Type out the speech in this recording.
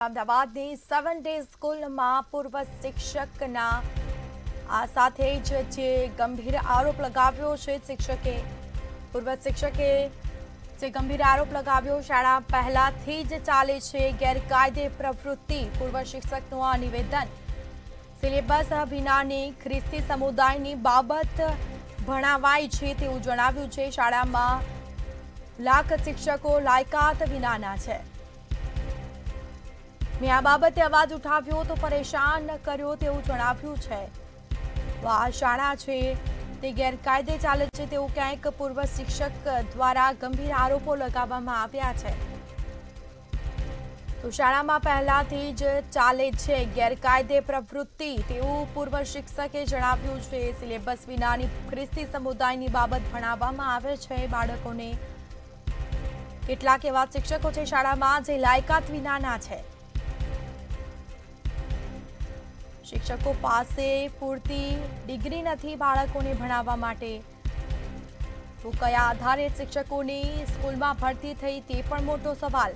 અમદાવાદની 7 ડે સ્કૂલમાં પૂર્વ શિક્ષકના સાથે જે ગંભીર આરોપ લગાવ્યો છે પૂર્વ શિક્ષકે જે ગંભીર આરોપ લગાવ્યો, શાળા પહેલાથી જ ચાલે છે ગેરકાયદે પ્રવૃત્તિ. પૂર્વ શિક્ષકનું આ નિવેદન. સિલેબસ વિનાની ખ્રિસ્તી સમુદાયની બાબત ભણાવાય છે તેવું જણાવ્યું છે. શાળામાં લાખ શિક્ષકો લાયકાત વિનાના છે. મેં આ બાબતે અવાજ ઉઠાવ્યો તો પરેશાન કર્યો તેવું જણાવ્યું છે. આ શાળા છે તે ગેરકાયદે ચાલે છે તેવું ક્યાંક પૂર્વ શિક્ષક દ્વારા ગંભીર આરોપો લગાવવામાં આવ્યા છે. તો શાળામાં પહેલાથી જ ચાલે છે ગેરકાયદે પ્રવૃત્તિ તેવું પૂર્વ શિક્ષકે જણાવ્યું છે. સિલેબસ વિનાની ખ્રિસ્તી સમુદાયની બાબત ભણાવવામાં આવે છે બાળકોને. કેટલાક એવા શિક્ષકો છે શાળામાં જે લાયકાત વિનાના છે. શિક્ષકો પાસે પૂરતી ડિગ્રી નથી બાળકોને ભણાવવા માટે. તો કયા આધારે શિક્ષકોની સ્કૂલમાં ભરતી થઈ તે પણ મોટો સવાલ.